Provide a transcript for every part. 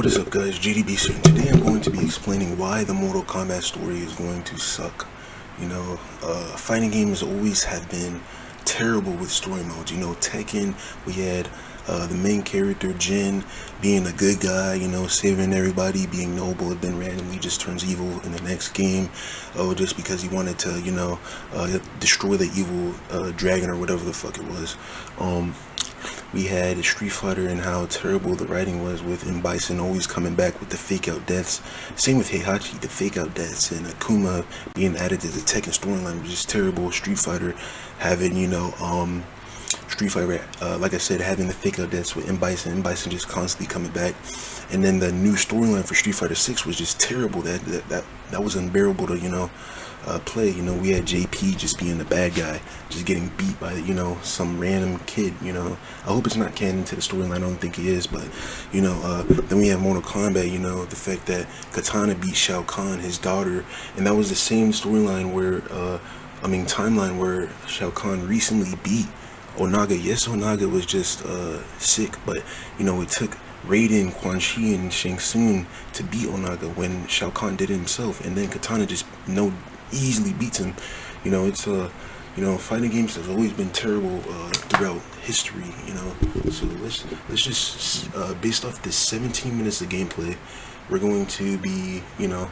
What is up, guys? JDB here, and today I'm going to be explaining why the Mortal Kombat story is going to suck. You know, fighting games always have been terrible with story modes. You know, Tekken, we had the main character Jin being a good guy, you know, saving everybody, being noble, and then randomly just turns evil in the next game, just because he wanted to, you know, destroy the evil dragon or whatever the fuck it was. We had Street Fighter and how terrible the writing was with M. Bison always coming back with the fake out deaths. Same with Heihachi, the fake out deaths, and Akuma being added to the Tekken storyline was just terrible. Street Fighter having, you know, Street Fighter, like I said, having the fake out deaths with M. Bison just constantly coming back. And then the new storyline for Street Fighter 6 was just terrible. That was unbearable to, you know, play. You know, we had JP just being the bad guy, just getting beat by, you know, some random kid. You know, I hope it's not canon to the storyline. I don't think it is, but you know, then we have Mortal Kombat. You know, the fact that Katana beat Shao Kahn, his daughter, and that was the same storyline where, timeline where Shao Kahn recently beat Onaga. Yes, Onaga was just sick, but you know, it took Raiden, Quan Chi, and Shang Tsung to beat Onaga when Shao Kahn did it himself, and then Katana just easily beats him. You know, it's you know, fighting games have always been terrible throughout history. You know, so let's just based off this 17 minutes of gameplay, we're going to be, you know,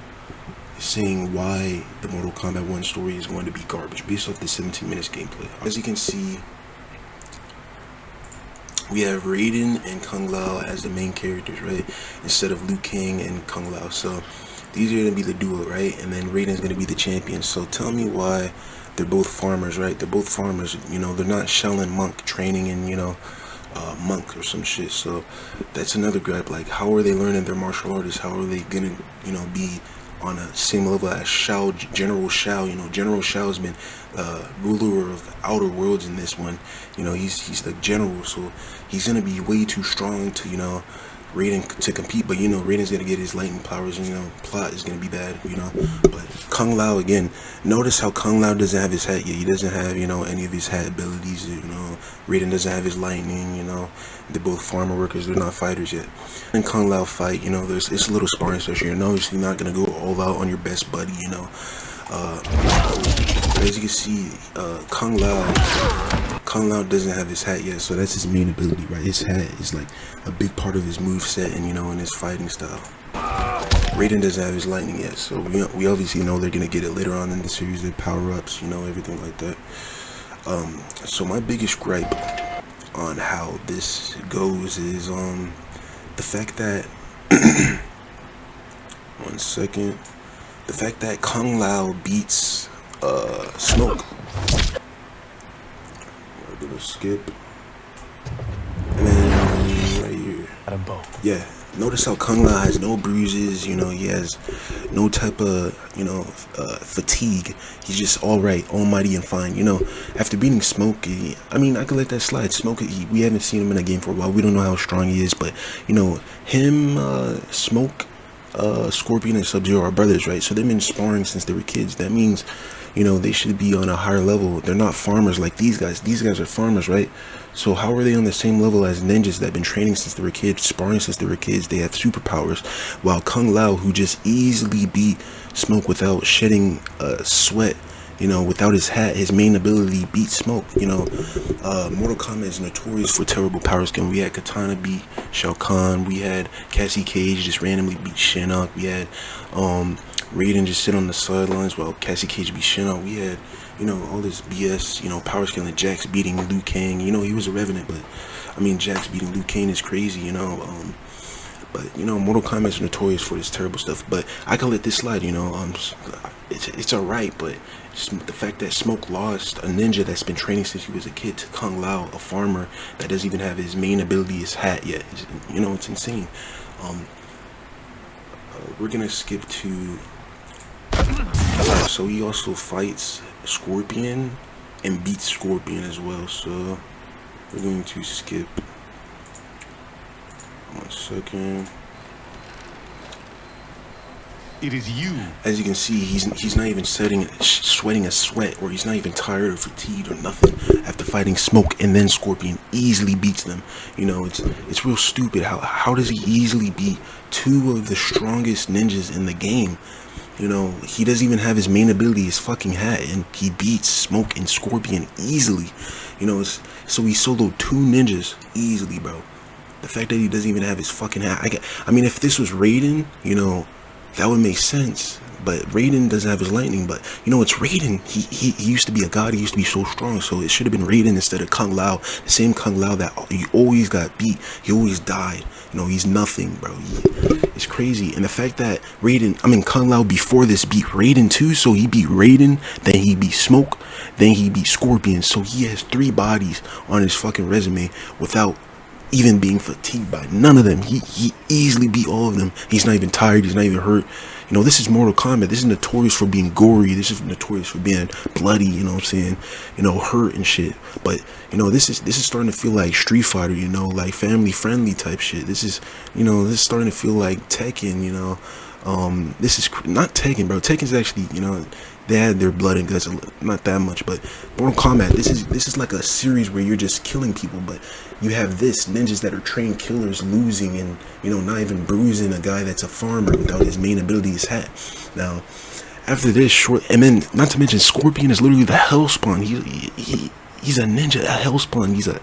saying why the Mortal Kombat 1 story is going to be garbage based off this 17 minutes gameplay. As you can see, we have Raiden and Kung Lao as the main characters, right? Instead of Liu Kang and Kung Lao. So these are going to be the duo, right? And then Raiden's going to be the champion. So tell me why they're both farmers, right? They're both farmers. You know, they're not Shaolin monk training in, you know, monk or some shit. So that's another gripe. Like, how are they learning their martial arts? How are they going to, you know, be on a same level as Shao, General Shao? You know, General Shao has been ruler of outer worlds in this one. You know, he's the general, so he's gonna be way too strong to, you know, Raiden to compete. But you know, Raiden's gonna get his lightning powers, and you know, plot is gonna be bad, you know. But Kung Lao, again, notice how Kung Lao doesn't have his hat yet. He doesn't have, you know, any of his hat abilities. You know, Raiden doesn't have his lightning. You know, they're both farmer workers. They're not fighters yet. And Kung Lao fight, you know, it's a little sparring session. You're obviously not gonna go all out on your best buddy, you know. As you can see, Kung Lao doesn't have his hat yet, so that's his main ability, right? His hat is like a big part of his moveset and, you know, in his fighting style. Raiden doesn't have his lightning yet, so we obviously know they're gonna get it later on in the series. Their power-ups, you know, everything like that. So my biggest gripe on how this goes is the fact that one second. The fact that Kung Lao beats Smoke. I'm gonna skip. And then right here. Yeah. Notice how Kung Lao has no bruises, you know, he has no type of, you know, fatigue. He's just alright, almighty and fine. You know, after beating Smoke, I mean, I could let that slide. Smoke, we haven't seen him in a game for a while. We don't know how strong he is, but, you know, him, Smoke, Scorpion and Sub-Zero are brothers, right? So they've been sparring since they were kids. That means, you know, they should be on a higher level. They're not farmers like these guys. These guys are farmers, right? So how are they on the same level as ninjas that have been training since they were kids, sparring since they were kids? They have superpowers, while Kung Lao, who just easily beat Smoke without shedding sweat, you know, without his hat, his main ability beat Smoke. You know, Mortal Kombat is notorious for terrible power scaling. We had Katana beat Shao Kahn. We had Cassie Cage just randomly beat Shinnok. We had Raiden just sit on the sidelines while Cassie Cage beat Shinnok. We had, you know, all this BS, you know, power scaling. Jax beating Liu Kang. You know, he was a Revenant, but I mean, Jax beating Liu Kang is crazy, you know. But you know, Mortal Kombat is notorious for this terrible stuff. But I can let this slide, you know. It's alright, but the fact that Smoke lost a ninja that's been training since he was a kid to Kung Lao, a farmer that doesn't even have his main ability, his hat yet. You know, it's insane. We're gonna skip to. So he also fights Scorpion and beats Scorpion as well. So we're going to skip. 1 second. It is you. As you can see, he's not even sweating a sweat, or he's not even tired or fatigued or nothing after fighting Smoke, and then Scorpion easily beats them. You know, it's real stupid. How does he easily beat two of the strongest ninjas in the game? You know, he doesn't even have his main ability, his fucking hat, and he beats Smoke and Scorpion easily. You know, so he soloed two ninjas easily, bro. The fact that he doesn't even have his fucking hat. I mean, if this was Raiden, you know, that would make sense. But Raiden doesn't have his lightning. But, you know, it's Raiden. He used to be a god. He used to be so strong. So it should have been Raiden instead of Kung Lao. The same Kung Lao that he always got beat. He always died. You know, he's nothing, bro. It's crazy. And the fact that Kung Lao before this beat Raiden too. So he beat Raiden, then he beat Smoke, then he beat Scorpion. So he has 3 bodies on his fucking resume without even being fatigued by none of them. He easily beat all of them. He's not even tired. He's not even hurt. You know, this is Mortal Kombat. This is notorious for being gory. This is notorious for being bloody, you know what I'm saying? You know, hurt and shit. But, you know, this is starting to feel like Street Fighter, you know, like family friendly type shit. This is starting to feel like Tekken, you know. This is not Tekken, bro. Tekken's actually, you know, they had their blood and guts, not that much, but Mortal Kombat, this is like a series where you're just killing people, but you have ninjas that are trained killers losing and, you know, not even bruising a guy that's a farmer without his main ability, his hat. Now, after this and then not to mention Scorpion is literally the Hellspawn. He's a ninja, a Hellspawn. He's a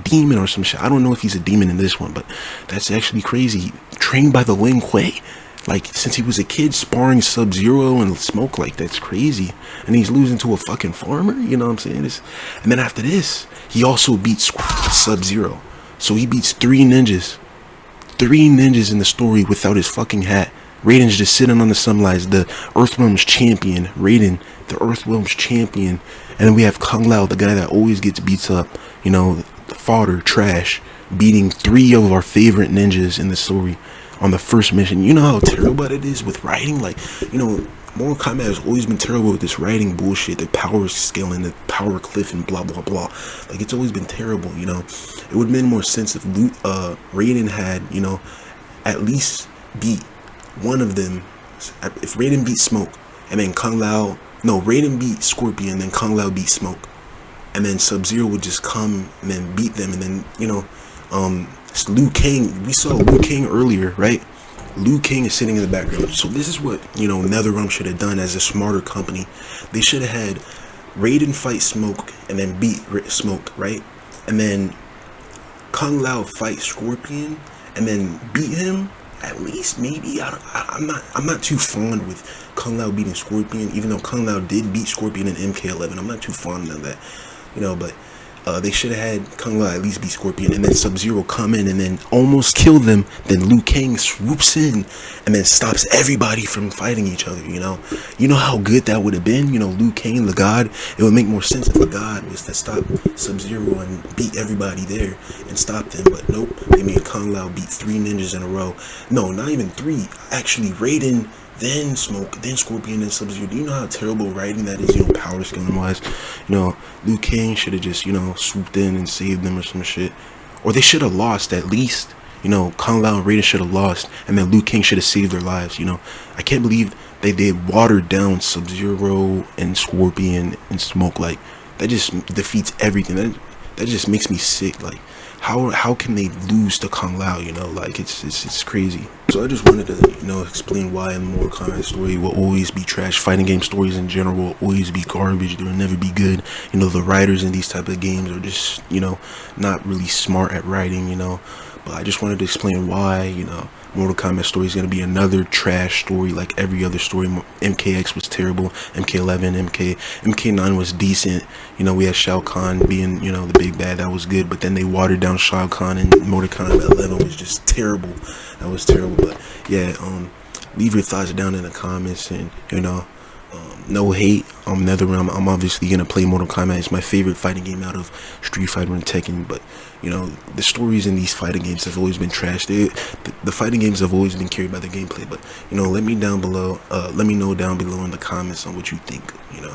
demon or some shit. I don't know if he's a demon in this one, but that's actually crazy. Trained by the Lin Kuei. Like, since he was a kid, sparring Sub-Zero and Smoke, like, that's crazy. And he's losing to a fucking farmer, you know what I'm saying? And then after this, he also beats Sub-Zero. So he beats 3 ninjas. 3 ninjas in the story without his fucking hat. Raiden's just sitting on the sunlight, the Earthrealm's champion. Raiden, the Earthrealm's champion. And then we have Kung Lao, the guy that always gets beats up. You know, the fodder, trash. Beating 3 of our favorite ninjas in the story on the first mission. You know how terrible it is with writing? Like, you know, Mortal Kombat has always been terrible with this writing bullshit, the power scaling, the power cliff, and blah blah blah. Like, it's always been terrible, you know. It would have made more sense if Raiden had, you know, at least beat one of them. If Raiden beat Smoke, and then Raiden beat Scorpion, then Kung Lao beat Smoke, and then Sub-Zero would just come and then beat them, and then, you know, Liu Kang, we saw Liu Kang earlier, right? Liu Kang is sitting in the background. So this is what, you know, NetherRealm should have done as a smarter company. They should have had Raiden fight Smoke and then beat Smoke, right? And then Kung Lao fight Scorpion and then beat him. At least, maybe. I'm not too fond with Kung Lao beating Scorpion, even though Kung Lao did beat Scorpion in MK11. I'm not too fond of that, you know, but they should have had Kung Lao at least beat Scorpion, and then Sub-Zero come in and then almost kill them. Then Liu Kang swoops in and then stops everybody from fighting each other, you know. You know how good that would have been, you know, Liu Kang, the god. It would make more sense if a god was to stop Sub-Zero and beat everybody there and stop them. But nope, they made Kung Lao beat 3 ninjas in a row. No, not even 3. Actually, Raiden, then Smoke, then Scorpion, then Sub-Zero. Do you know how terrible writing that is, you know, power scaling wise? You know, Liu Kang should have just, you know, swooped in and saved them or some shit. Or they should have lost at least. You know, Kung Lao and Raiden should have lost, and then Liu Kang should have saved their lives, you know. I can't believe they watered down Sub-Zero and Scorpion and Smoke. Like, that just defeats everything. That just makes me sick. Like, how can they lose to Kung Lao, you know? Like, it's crazy. So I just wanted to, you know, explain why a Mortal Kombat story will always be trash. Fighting game stories in general will always be garbage. They will never be good. You know, the writers in these type of games are just, you know, not really smart at writing, you know. But I just wanted to explain why, you know, Mortal Kombat story is going to be another trash story like every other story. MKX was terrible. MK11, MK9 was decent. You know, we had Shao Kahn being, you know, the big bad. That was good. But then they watered down Shao Kahn, and Mortal Kombat 11 was just terrible. That was terrible. But yeah, leave your thoughts down in the comments, and, you know, no hate. NetherRealm, I'm obviously gonna play Mortal Kombat. It's my favorite fighting game out of Street Fighter and Tekken. But, you know, the stories in these fighting games have always been trash. The fighting games have always been carried by the gameplay. But, you know, let me know down below in the comments on what you think, you know.